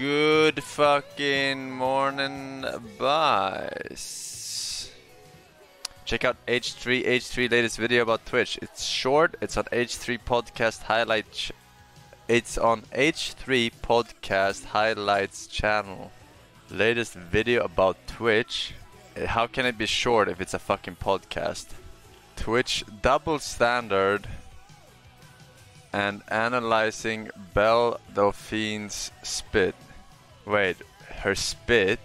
Good fucking morning, boys. Check out H3H3 latest video about Twitch. It's short. It's on H3 podcast highlight. It's on H3 podcast highlights channel. Latest video about Twitch. How can it be short if it's a fucking podcast? Twitch double standard and analyzing Belle Delphine's spit. Wait, her spit?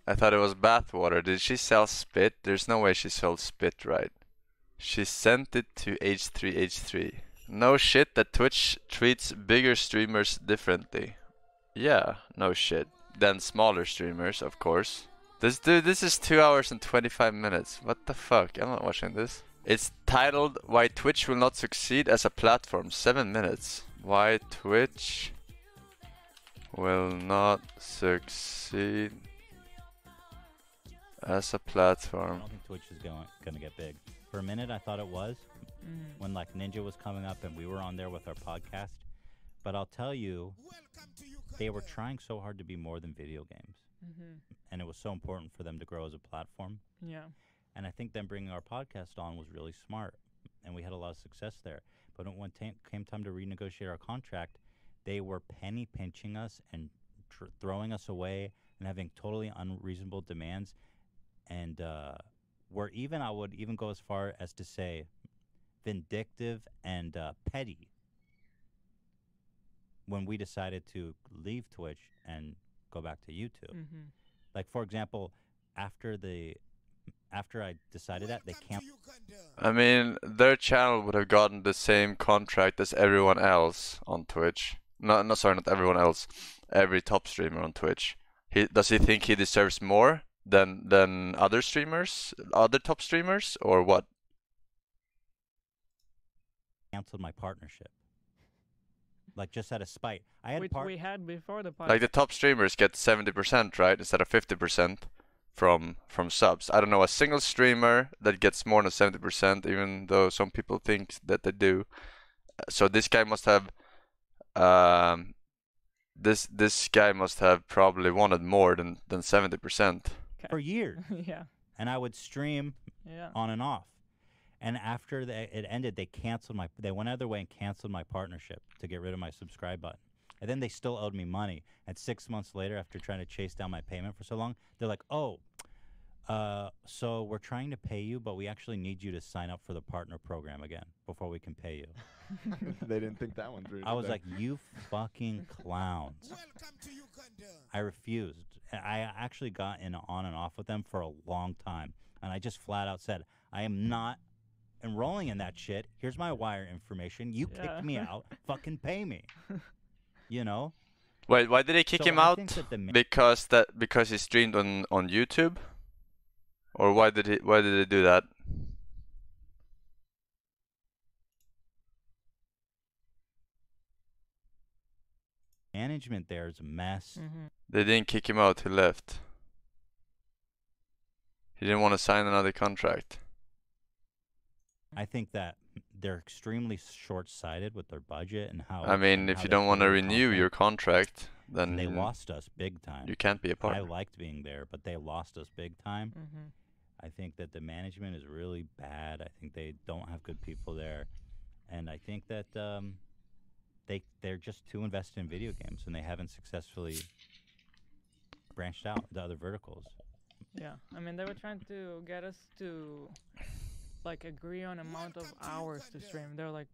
I thought it was bathwater. Did she sell spit? There's no way she sold spit, right? She sent it to H3H3. No shit that Twitch treats bigger streamers differently. Yeah, no shit. Than smaller streamers, of course. This is 2 hours and 25 minutes. What the fuck? I'm not watching this. It's titled Why Twitch Will Not Succeed as a Platform. 7 minutes. Why Twitch will not succeed as a platform. I don't think Twitch is gonna get big. For a minute I thought it was. When like Ninja was coming up and we were on there with our podcast. But I'll tell you, they were trying so hard to be more than video games. And it was so important for them to grow as a platform. Yeah. And I think them bringing our podcast on was really smart. And we had a lot of success there. But when came time to renegotiate our contract, they were penny pinching us and throwing us away and having totally unreasonable demands. And I would even go as far as to say vindictive and petty when we decided to leave Twitch and go back to YouTube. Like, for example, after I decided that, they can't. I mean, their channel would have gotten the same contract as everyone else on Twitch. No, sorry, not everyone else. Every top streamer on Twitch. Does he think he deserves more than other streamers, other top streamers, or what? Canceled my partnership. Like, just out of spite. Which we had before the podcast. Like the top streamers get 70%, right, instead of 50% from subs. I don't know a single streamer that gets more than 70%, even though some people think that they do. So this guy must have this guy must have probably wanted more than 70%. For years. Yeah. And I would stream on and off. And after it ended, they went out of their way and canceled my partnership to get rid of my subscribe button. And then they still owed me money. And 6 months later, after trying to chase down my payment for so long, they're like, oh, so we're trying to pay you, but we actually need you to sign up for the partner program again before we can pay you. They didn't think that one through. I was like, you fucking clowns. I refused. I actually got on and off with them for a long time. And I just flat out said, I am not enrolling in that shit. Here's my wire information. You kicked me out. Fucking pay me. You know? Wait, why did they kick him out? Because he streamed on YouTube? Or why did they do that? Management there is a mess. They didn't kick him out, he left. He didn't want to sign another contract. I think that they're extremely short-sighted with their budget and how. I mean, if you don't want to renew your contract, then they lost us big time. You can't be a partner. I liked being there, but they lost us big time. I think that the management is really bad. I think they don't have good people there, and I think that they're just too invested in video games, and they haven't successfully branched out into other verticals. Yeah, I mean, they were trying to get us to like agree on amount of hours to stream. They're like,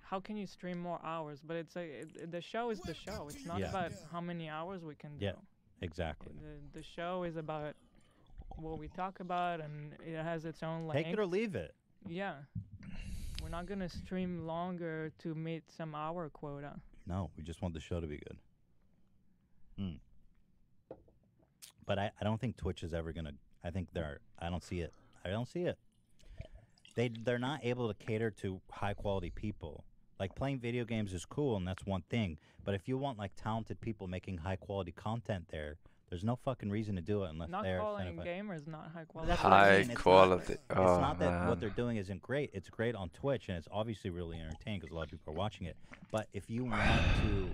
how can you stream more hours? But it's like the show is the show. It's not about how many hours we can do. Yeah, exactly. The show is about what we talk about, and it has its own length. Take it or leave it. Yeah. We're not gonna stream longer to meet some hour quota. No, we just want the show to be good. But I don't think Twitch is ever gonna. I don't see it. I don't see it. They're not able to cater to high quality people. Like, playing video games is cool, and that's one thing. But if you want like talented people making high quality content there's no fucking reason to do it unless they're calling gamers not high quality. That's what I mean. Quality. It's not that what they're doing isn't great. It's great on Twitch, and it's obviously really entertaining because a lot of people are watching it. But if you want to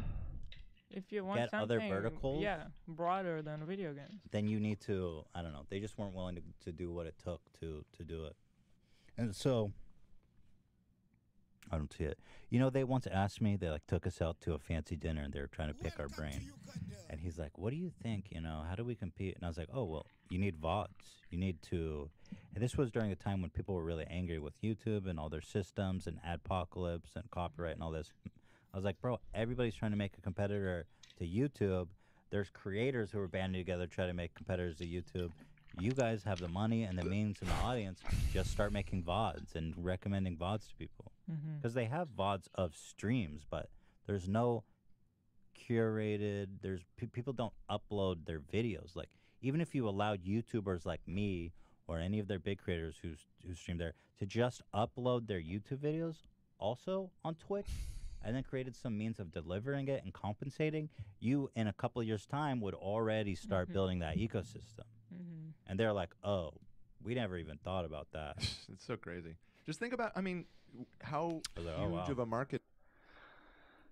If you want get something, other verticals, yeah, broader than video games. then you need to, I don't know, they just weren't willing to do what it took to do it. And so, I don't see it. You know, they once asked me, they like took us out to a fancy dinner and they were trying to pick our brain. And he's like, what do you think, you know, how do we compete? And I was like, oh, well, you need VODs. You need to, and this was during a time when people were really angry with YouTube and all their systems and adpocalypse and copyright and all this. I was like, bro, everybody's trying to make a competitor to YouTube. There's creators who are banding together to try to make competitors to YouTube. You guys have the money and the means and the audience. Just start making VODs and recommending VODs to people. Because they have VODs of streams, but there's no curated, people don't upload their videos. Like, even if you allowed YouTubers like me or any of their big creators who stream there to just upload their YouTube videos also on Twitch, and then created some means of delivering it and compensating, you in a couple of years' time would already start building that ecosystem. And they're like, oh, we never even thought about that. It's so crazy. Just think about, I mean, how like, huge of a market.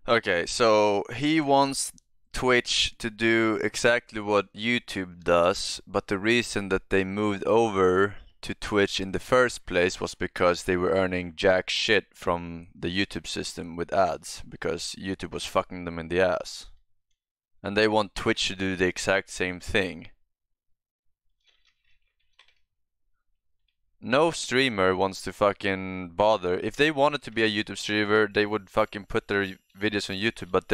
Okay, so he wants Twitch to do exactly what YouTube does, but the reason that they moved over to Twitch in the first place was because they were earning jack shit from the YouTube system with ads, because YouTube was fucking them in the ass. And they want Twitch to do the exact same thing. No streamer wants to fucking bother. If they wanted to be a YouTube streamer, they would fucking put their videos on YouTube, but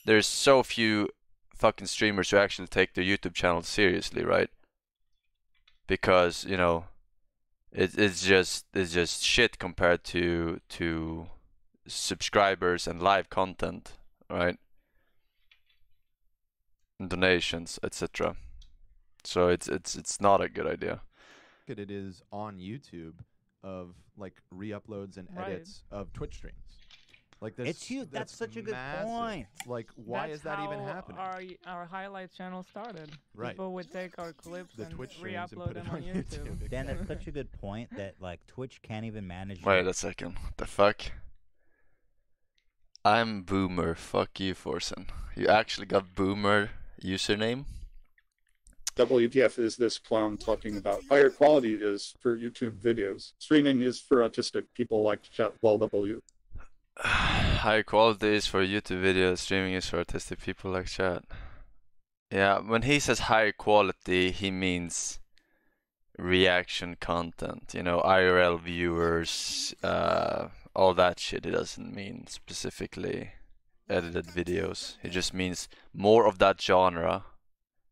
there's so few fucking streamers who actually take their YouTube channel seriously, right? Because, you know, it's just shit compared to subscribers and live content, right? And donations, etc. So it's not a good idea. It is on YouTube of like re-uploads and Right. edits of Twitch streams. Like this, It's huge. That's such a good massive. point. Like, why That's is that even how happening? Our highlight channel started. Right. People would take our clips The and Twitch streams and re-upload put it them on YouTube. Dan, that's such a good point that like Twitch can't even manage. Wait a second. What the fuck? I'm Boomer. Fuck you, Forsen. You actually got Boomer username? WTF is this clown talking about higher quality is for YouTube videos. Streaming is for autistic people like to chat while W. High quality is for YouTube videos, streaming is for artistic people like chat. Yeah, when he says high quality, he means reaction content, you know, IRL viewers, all that shit. He doesn't mean specifically edited videos. It just means more of that genre,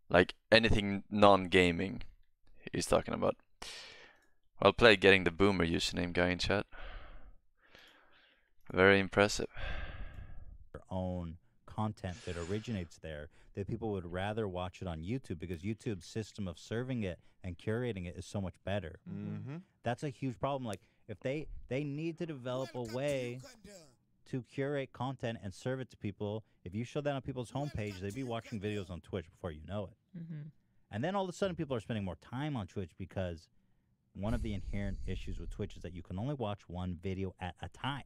like anything non-gaming he's talking about. Well played getting the Boomer username guy in chat. Very impressive. Their own content that originates there, that people would rather watch it on YouTube because YouTube's system of serving it and curating it is so much better. That's a huge problem. Like, if they need to develop a way to curate content and serve it to people. If you show that on people's homepage, they'd be watching videos on Twitch before you know it. And then all of a sudden people are spending more time on Twitch because one of the inherent issues with Twitch is that you can only watch one video at a time.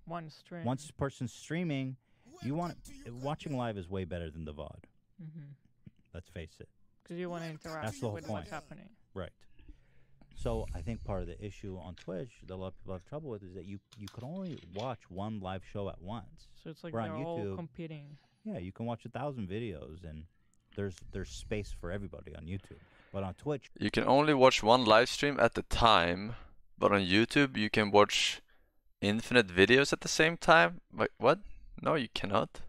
One stream. Once a person's streaming, watching live is way better than the VOD. Let's face it. Because you want to interact That's the whole with point. what's happening. Right. So I think part of the issue on Twitch that a lot of people have trouble with is that you could only watch one live show at once. So it's like Where they're on all YouTube, competing. Yeah, you can watch 1,000 videos, and there's space for everybody on YouTube. But on Twitch, You can only watch one live stream at a time, but on YouTube you can watch infinite videos at the same time? Like, what? No, you cannot.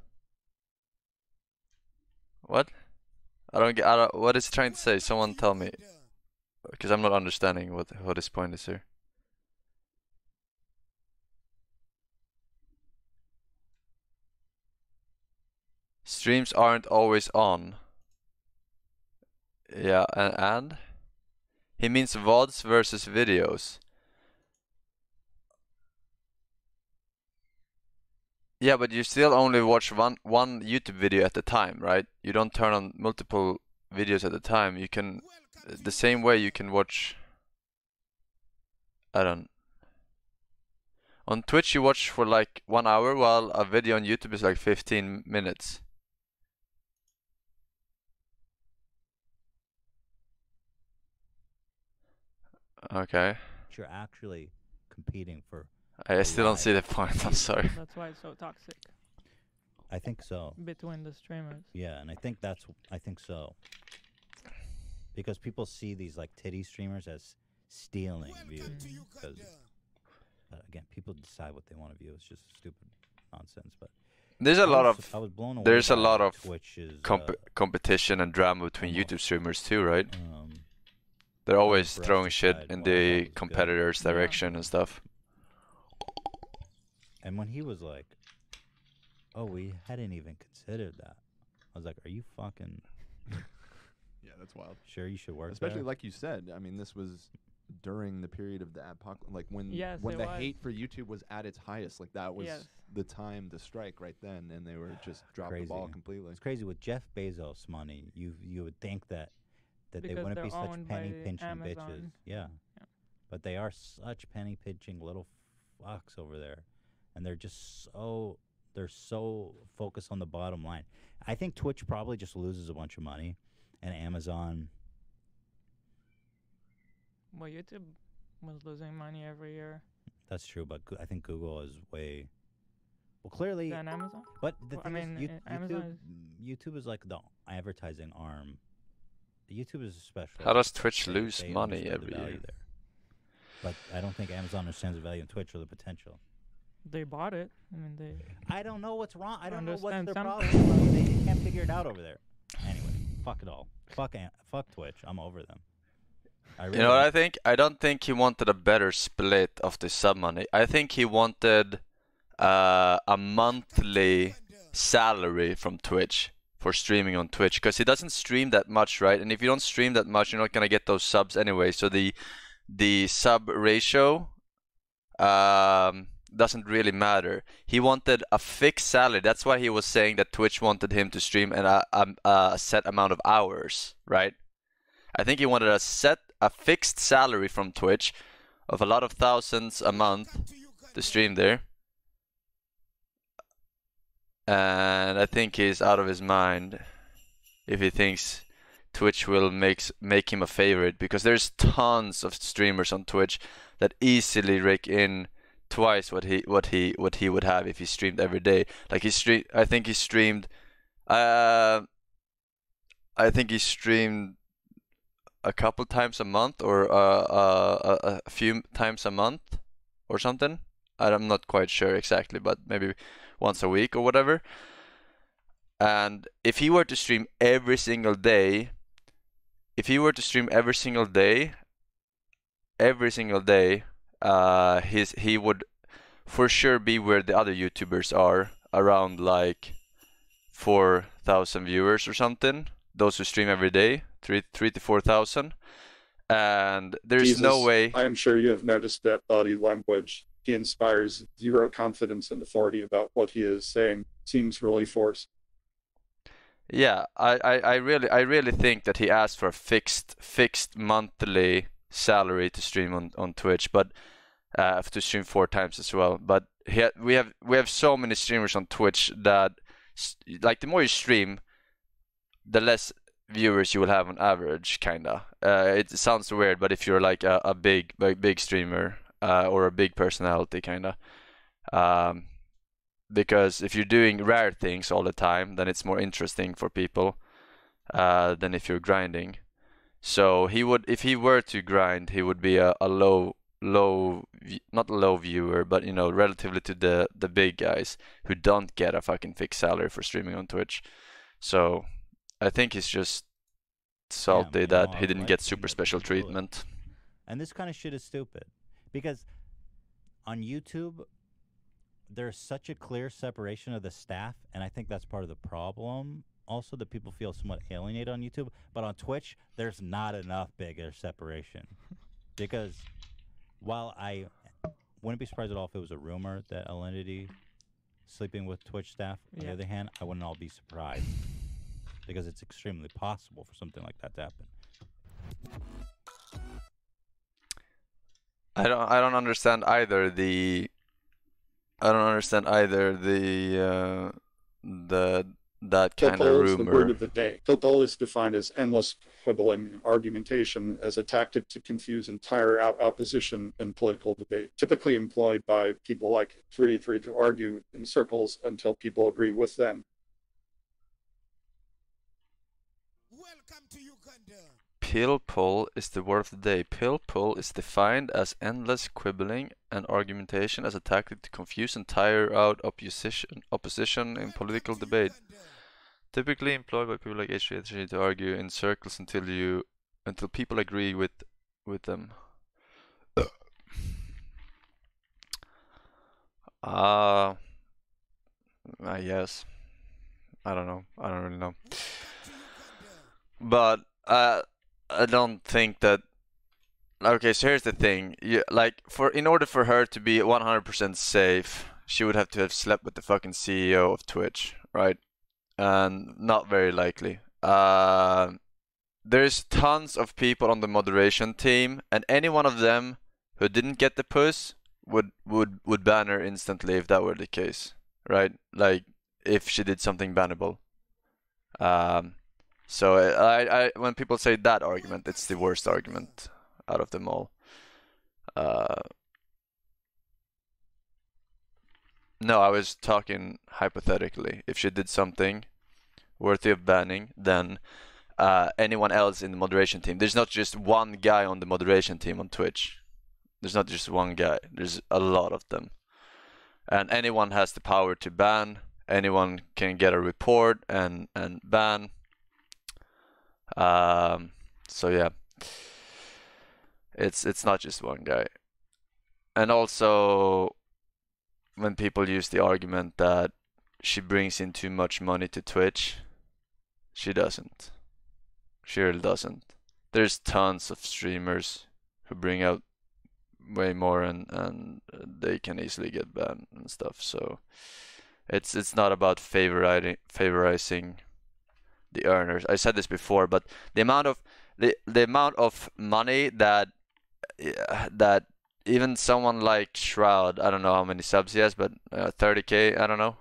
What? I don't get. What is he trying to say? Someone tell me, because I'm not understanding what his point is here. Streams aren't always on. Yeah, and he means VODs versus videos. Yeah, but you still only watch one YouTube video at a time, right? You don't turn on multiple videos at a time. You can, the same way you can watch, on Twitch you watch for like 1 hour, while a video on YouTube is like 15 minutes. Okay. You're actually competing for. I still don't see the point. I'm sorry. That's why it's so toxic I think so. between the streamers. Yeah, and I think so. Because people see these like titty streamers as stealing views. Because again, people decide what they want to view. It's just stupid nonsense. But There's a lot of I was blown away. there's a by lot of Twitch's, competition and drama between almost, YouTube streamers too, right? um, They're always for us throwing to shit decide in what I thought the was good. competitor's Yeah. direction and stuff. And when he was like, "Oh, we hadn't even considered that," I was like, "Are you fucking Yeah, that's wild. sure you should work Especially there?" like you said. I mean, this was during the period of the apocalypse, like when Yes, when it the was. hate for YouTube was at its highest. Like that was Yes. the time to strike right then, and they were just dropped the ball Crazy. completely. It's crazy with Jeff Bezos' money. You would think that they Because wouldn't they're be such owned penny by pinching bitches. Amazon. Yeah. Yeah. But they are such penny pinching little fucks over there, and they're just so focused on the bottom line. I think Twitch probably just loses a bunch of money, and Amazon. Well, YouTube was losing money every year. That's true, but I think Google is way. Well, clearly, Than Amazon. but the Well, I thing mean, is, Amazon YouTube is like the advertising arm. YouTube is special. How does Twitch They- lose they money understand the every value year? there. But I don't think Amazon understands the value in Twitch or the potential. They bought it. I mean, they. I don't know what's wrong. I don't know what's Understand their something. problem. I mean, they can't figure it out over there. Anyway, fuck it all. Fuck Twitch. I'm over them. I You know what I think? I don't think he wanted a better split of the sub money. I think he wanted a monthly salary from Twitch for streaming on Twitch, because he doesn't stream that much, right? And if you don't stream that much, you're not gonna get those subs anyway. So the sub ratio doesn't really matter. He wanted a fixed salary. That's why he was saying that Twitch wanted him to stream in a set amount of hours, right? I think he wanted a fixed salary from Twitch of a lot of thousands a month to stream there. And I think he's out of his mind if he thinks Twitch will make him a favorite, because there's tons of streamers on Twitch that easily rake in twice what he would have if he streamed every day. Like I think he streamed a couple times a month, or a few times a month or something. I'm not quite sure exactly, but maybe once a week or whatever. And if he were to stream every single day, he would for sure be where the other YouTubers are, around like 4,000 viewers or something. Those who stream every day, 3 to 4,000. And there's no Jesus, way. I am sure you have noticed that body language. He inspires zero confidence and authority about what he is saying. Seems really forced. Yeah, I really think that he asked for a fixed monthly salary to stream on Twitch, but to stream 4 times as well. But we have so many streamers on Twitch that like the more you stream, the less viewers you will have on average, kinda. It sounds weird, but if you're like a big streamer or a big personality, kinda. Because if you're doing rare things all the time, then it's more interesting for people than if you're grinding. So if he were to grind, he would be a not low viewer, but you know, relatively to the big guys who don't get a fucking fixed salary for streaming on Twitch. So I think he's just salty that he didn't get super special treatment. And this kind of shit is stupid, because on YouTube there's such a clear separation of the staff, and I think that's part of the problem also, that people feel somewhat alienated on YouTube. But on Twitch, there's not enough bigger separation. Because while I wouldn't be surprised at all if it was a rumor that Alinity sleeping with Twitch staff, on the other hand, I wouldn't all be surprised. Because it's extremely possible for something like that to happen. I don't understand either the that kind of Pilpul is the word rumor. of the day. Pilpul is defined as endless quibbling argumentation as a tactic to confuse entire opposition in political debate, typically employed by people like H3H3 to argue in circles until people agree with them. Welcome to Uganda. Pilpul is the word of the day. Pilpul is defined as endless quibbling and argumentation as a tactic to confuse and tire out opposition in political debate. Typically employed by people like H3H3 to argue in circles until people agree with them. I guess. I don't know. I don't really know. But I don't think that. Okay, so here's the thing. In order for her to be 100% safe, she would have to have slept with the fucking CEO of Twitch, right? And not very likely. There's tons of people on the moderation team, and any one of them who didn't get the puss would ban her instantly if that were the case, right? Like if she did something bannable. So I when people say that argument, it's the worst argument out of them all. No, I was talking hypothetically. If she did something worthy of banning, then anyone else in the moderation team. There's not just one guy on the moderation team on Twitch. There's not just one guy. There's a lot of them. And anyone has the power to ban. Anyone can get a report and ban. So yeah. It's not just one guy. And also when people use the argument that she brings in too much money to Twitch, she doesn't. She really doesn't. There's tons of streamers who bring out way more and they can easily get banned and stuff. So it's not about favorizing the earners. I said this before, but the amount of money that even someone like Shroud, I don't know how many subs he has, but 30k, I don't know,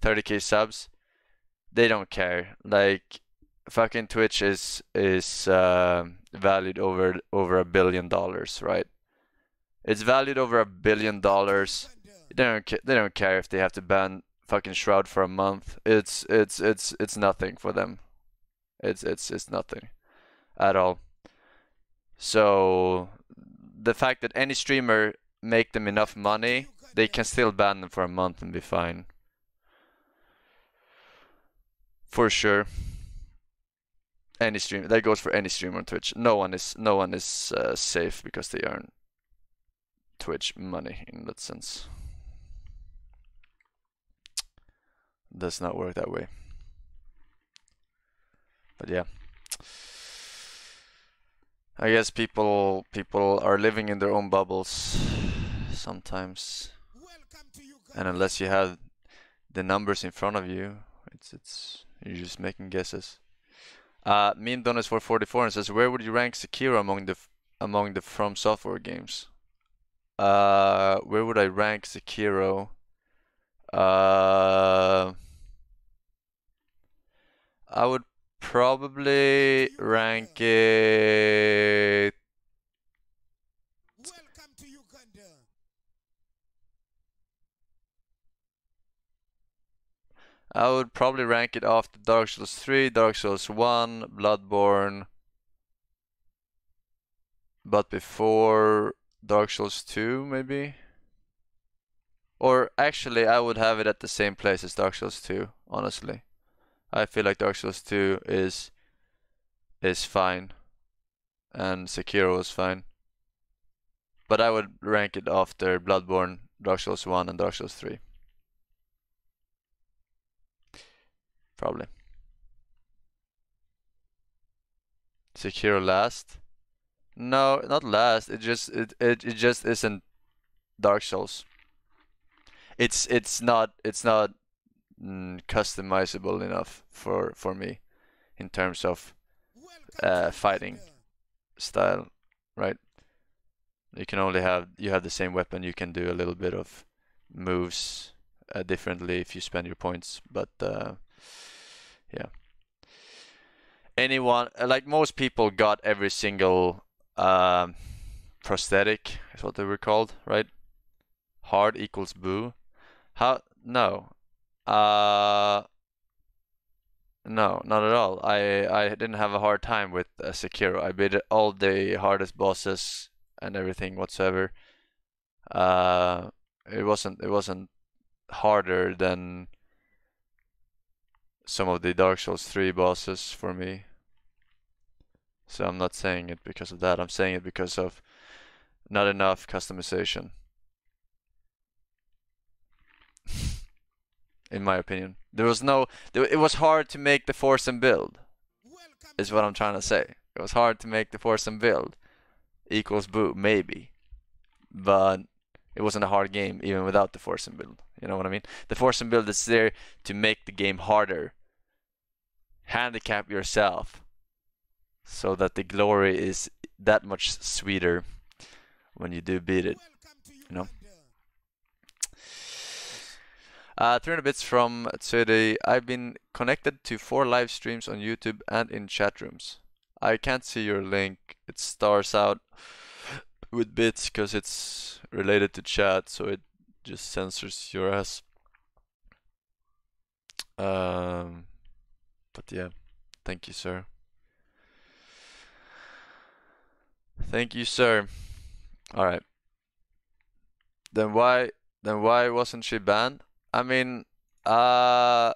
30k subs, they don't care. Like fucking Twitch is valued over $1 billion, right? It's valued over $1 billion. They don't care if they have to ban fucking Shroud for a month. It's nothing for them. It's nothing at all. So the fact that any streamer make them enough money, they can still ban them for a month and be fine. For sure. Any stream that goes for any streamer on Twitch. No one is safe because they earn Twitch money in that sense. Does not work that way. But yeah. I guess people are living in their own bubbles sometimes. And unless you have the numbers in front of you, you're just making guesses. Meme Donuts 444 and says, where would you rank Sekiro among the From Software games? Where would I rank Sekiro? I would probably rank it. Welcome to Uganda. I would probably rank it after Dark Souls 3, Dark Souls 1, Bloodborne, but before Dark Souls 2 maybe? Or actually I would have it at the same place as Dark Souls 2, honestly. I feel like Dark Souls 2 is fine and Sekiro is fine. But I would rank it after Bloodborne, Dark Souls 1 and Dark Souls 3. Probably. Sekiro last? No, not last. It just isn't Dark Souls. It's not customizable enough for me in terms of fighting style, right? You have the same weapon. You can do a little bit of moves differently if you spend your points, but yeah. Anyone, like most people got every single prosthetic, is what they were called, right? Hard equals boo. How? No. No, not at all. I didn't have a hard time with Sekiro. I beat all the hardest bosses and everything whatsoever. It wasn't harder than some of the Dark Souls 3 bosses for me. So I'm not saying it because of that. I'm saying it because of not enough customization. In my opinion. It was hard to make the Forsen build, is what I'm trying to say. It was hard to make the Forsen build. Equals boo, maybe. But it wasn't a hard game even without the Forsen build. You know what I mean? The Forsen build is there to make the game harder. Handicap yourself so that the glory is that much sweeter when you do beat it. You know? 300 bits from Tsudi. I've been connected to 4 live streams on YouTube and in chat rooms. I can't see your link. It stars out with bits because it's related to chat, so it just censors your ass. But yeah, thank you, sir. Thank you, sir. All right. Then why wasn't she banned? I mean, I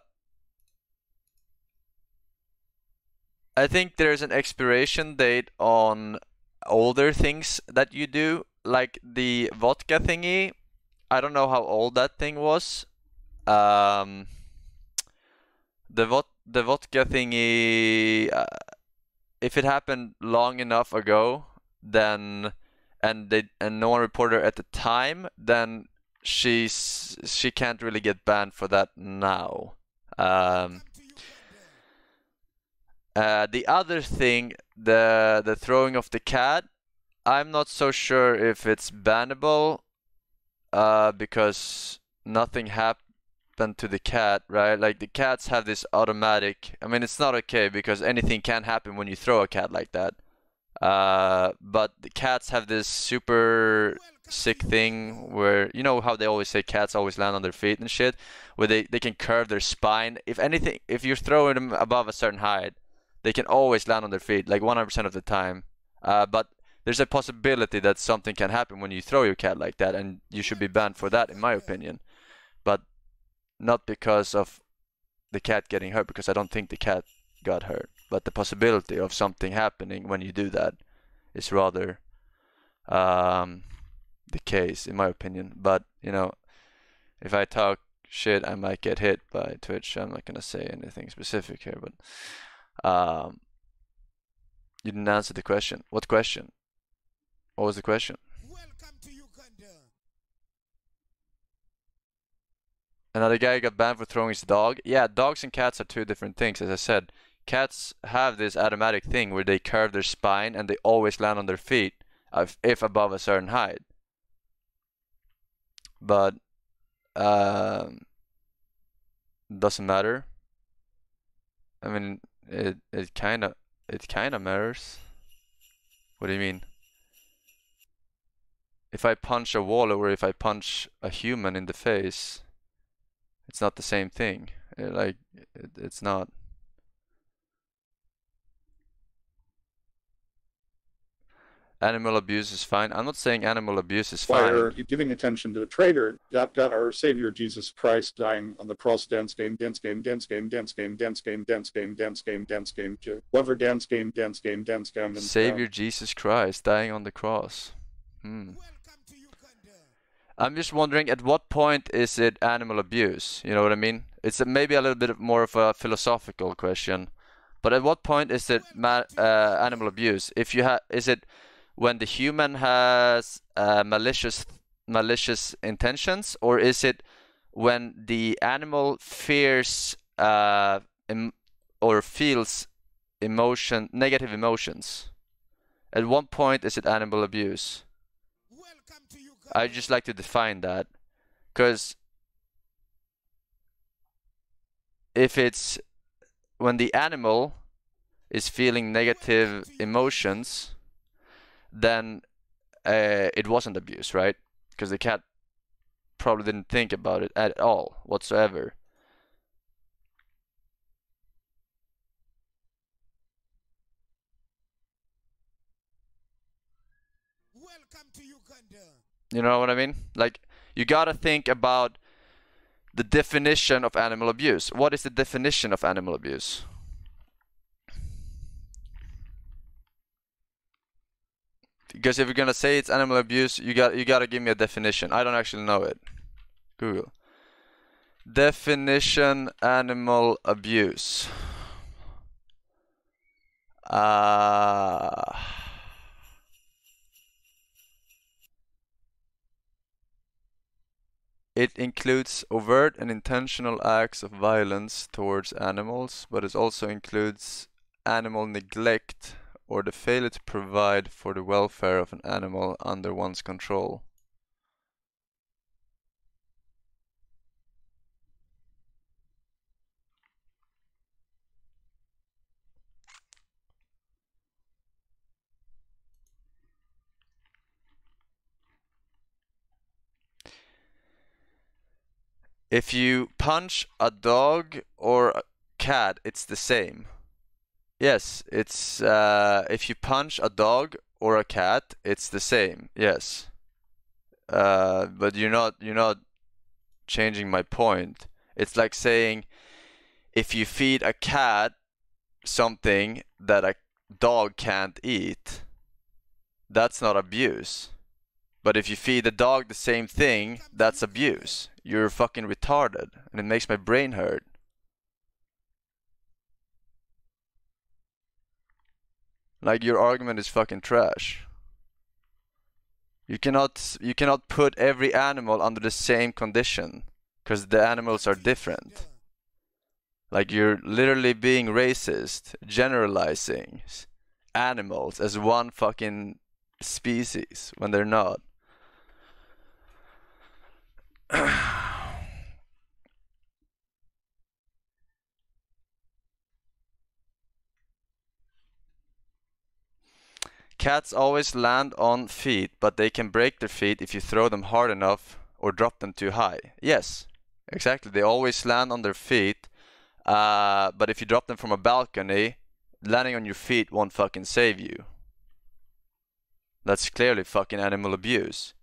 think there's an expiration date on older things that you do, like the vodka thingy. I don't know how old that thing was. The vodka thingy, if it happened long enough ago, then and no one reported her at the time, then she can't really get banned for that now. The other thing, the throwing of the cat, I'm not so sure if it's bannable, because nothing happened to the cat, right? Like the cats have this automatic. I mean, it's not okay because anything can happen when you throw a cat like that. But the cats have this super sick thing where, you know how they always say cats always land on their feet and shit, where they can curve their spine. If anything, if you're throwing them above a certain height, they can always land on their feet, like 100% of the time. But there's a possibility that something can happen when you throw your cat like that, and you should be banned for that, in my opinion. But not because of the cat getting hurt, because I don't think the cat got hurt. But the possibility of something happening when you do that is rather the case, in my opinion. But, you know, if I talk shit, I might get hit by Twitch. I'm not gonna say anything specific here, but you didn't answer the question. What question? What was the question? Welcome to Uganda. Another guy got banned for throwing his dog. Yeah, dogs and cats are two different things. As I said, cats have this automatic thing where they curve their spine and they always land on their feet if above a certain height. But doesn't matter. I mean, it kind of matters. What do you mean? If I punch a wall or if I punch a human in the face, it's not the same thing. It's not. Animal abuse is fine. I'm not saying animal abuse is Why are fine. you giving attention to the traitor that got our Savior Jesus Christ dying on the cross? Dance game, dance game, dance game, dance game, dance game, dance game, dance game, dance game, lover dance game, dance game, dance game. Savior Jesus Christ dying on the cross. Welcome to Uganda. I'm just wondering, at what point is it animal abuse? You know what I mean? It's maybe a little bit more of a philosophical question. But at what point is it animal abuse? Is it when the human has malicious intentions, or is it when the animal fears or feels negative emotions? At what point is it animal abuse? Welcome to Uganda. I'd just like to define that, because if it's when the animal is feeling negative emotions, then it wasn't abuse, right? Because the cat probably didn't think about it at all whatsoever. Welcome to Uganda. You know what I mean? Like, you gotta think about the definition of animal abuse. What is the definition of animal abuse? Because if you're gonna say it's animal abuse, you gotta give me a definition. I don't actually know it. Google. Definition animal abuse. It includes overt and intentional acts of violence towards animals, but it also includes animal neglect or the failure to provide for the welfare of an animal under one's control. If you punch a dog or a cat, it's the same. Yes, it's if you punch a dog or a cat, it's the same. Yes. But you're not changing my point. It's like saying if you feed a cat something that a dog can't eat, that's not abuse. But if you feed the dog the same thing, that's abuse. You're fucking retarded, and it makes my brain hurt. Like, your argument is fucking trash. You cannot put every animal under the same condition, because the animals are different. Like, you're literally being racist, generalizing animals as one fucking species when they're not. Cats always land on feet, but they can break their feet if you throw them hard enough or drop them too high. Yes, exactly. They always land on their feet, but if you drop them from a balcony, landing on your feet won't fucking save you. That's clearly fucking animal abuse.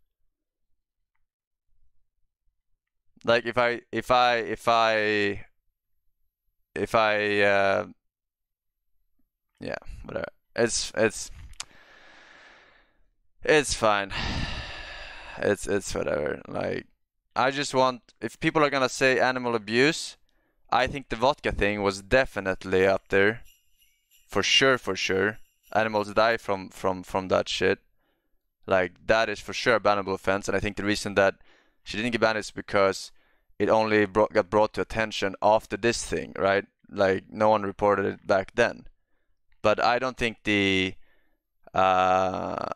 Like, yeah, whatever. It's fine. It's whatever. Like, I just want, if people are gonna say animal abuse, I think the vodka thing was definitely up there. For sure, for sure. Animals die from that shit. Like, that is for sure a bannable offense, and I think the reason that she didn't get banned is because it only got brought to attention after this thing, right? Like, no one reported it back then. But I don't think the the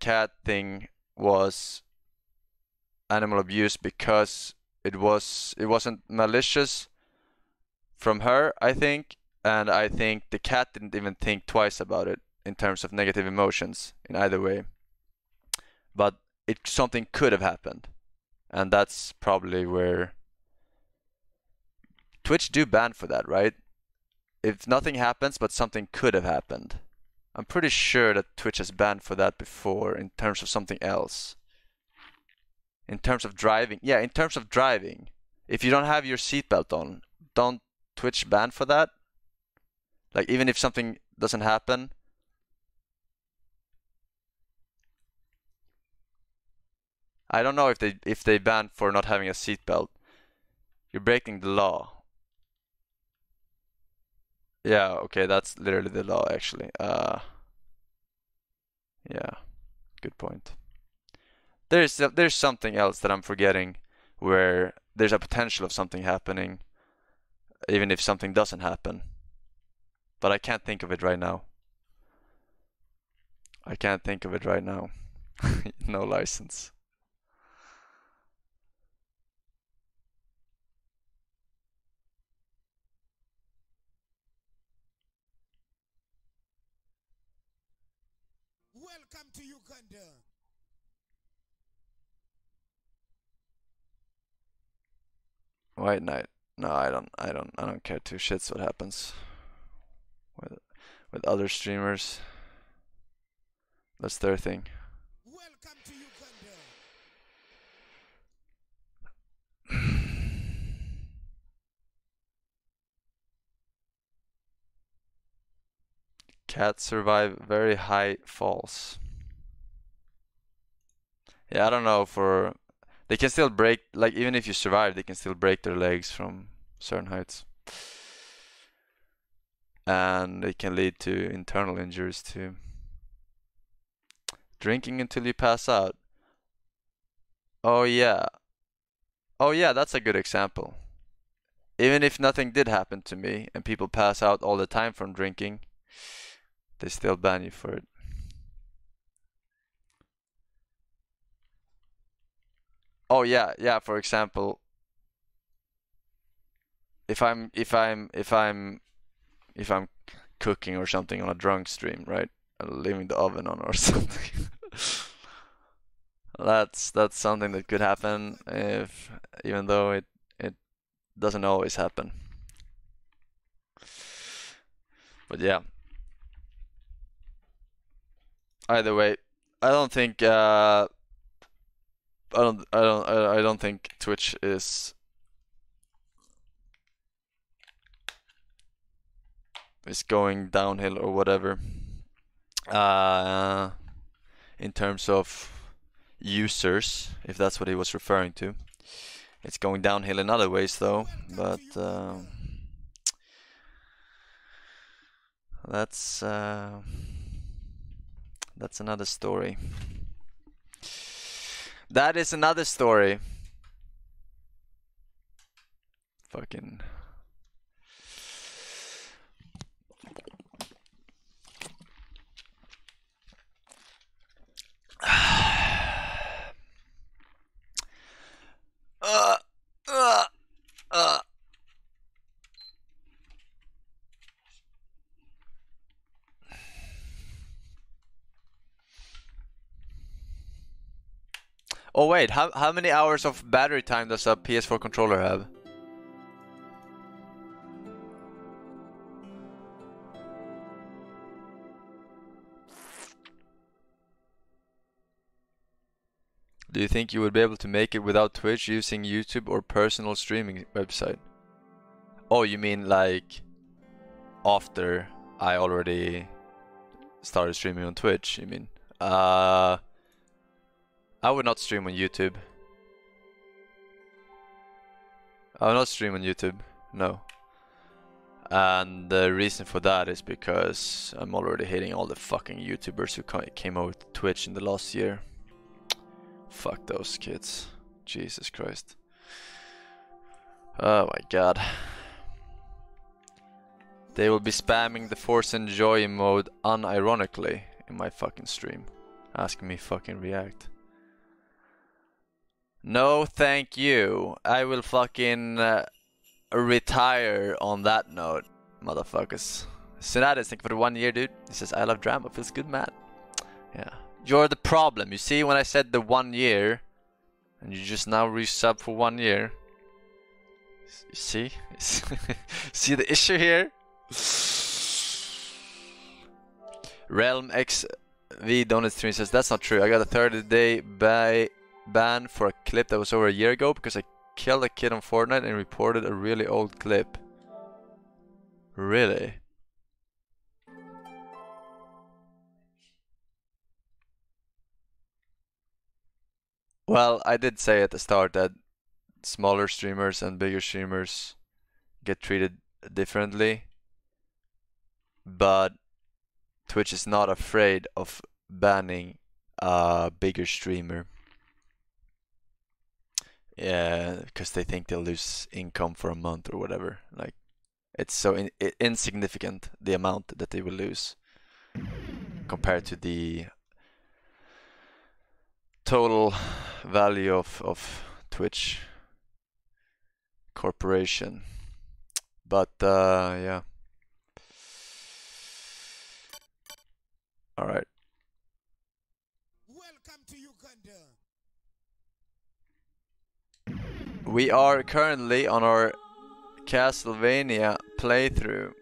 cat thing was animal abuse because it wasn't malicious from her, I think, and I think the cat didn't even think twice about it in terms of negative emotions in either way. But something could have happened, and that's probably where Twitch do ban for that, right? If nothing happens but something could have happened. I'm pretty sure that Twitch has banned for that before in terms of something else. In terms of driving. Yeah, in terms of driving. If you don't have your seatbelt on, don't Twitch ban for that? Like, even if something doesn't happen? I don't know if they ban for not having a seatbelt. You're breaking the law. Yeah, okay, that's literally the law actually. Yeah, good point. There's something else that I'm forgetting where there's a potential of something happening even if something doesn't happen. But I can't think of it right now. I can't think of it right now. No license. Welcome to Uganda. White Knight. No, I don't care two shits what happens with other streamers. That's their thing. Welcome to Uganda. Cats survive very high falls. Yeah, I don't know for they can still break, like even if you survive, they can still break their legs from certain heights. And it can lead to internal injuries too. Drinking until you pass out. Oh yeah. Oh yeah, that's a good example. Even if nothing did happen to me and people pass out all the time from drinking, they still ban you for it. Oh yeah, yeah, for example, if I'm cooking or something on a drunk stream, right? Leaving the oven on or something. That's something that could happen if even though it doesn't always happen. But yeah. Either way, I don't think I don't think Twitch is going downhill or whatever. In terms of users, if that's what he was referring to. It's going downhill in other ways though, but that's another story. That is another story. Fucking uh, uh, uh. Oh wait, how many hours of battery time does a PS4 controller have? Do you think you would be able to make it without Twitch using YouTube or personal streaming website? Oh, you mean like after I already started streaming on Twitch, you mean? I would not stream on YouTube. I will not stream on YouTube, no. And the reason for that is because I'm already hating all the fucking YouTubers who came over to Twitch in the last year. Fuck those kids. Jesus Christ. Oh my god. They will be spamming the Forsen Joy mode unironically in my fucking stream. Asking me fucking react. No thank you. I will fucking retire on that note, motherfuckers. Synadis, thank you for the 1 year, dude. He says, I love drama. Feels good, man. Yeah. You're the problem. You see, when I said the 1 year, and you just now resub for 1 year. You see? See the issue here? Realm XV Donuts 3 says, that's not true. I got a 30-day ban for a clip that was over a year ago because I killed a kid on Fortnite and reported a really old clip. Really? Well, I did say at the start that smaller streamers and bigger streamers get treated differently, but Twitch is not afraid of banning a bigger streamer. Yeah, because they think they'll lose income for a month or whatever. Like, it's so insignificant, the amount that they will lose compared to the total value of Twitch corporation. But yeah. All right. We are currently on our Castlevania playthrough.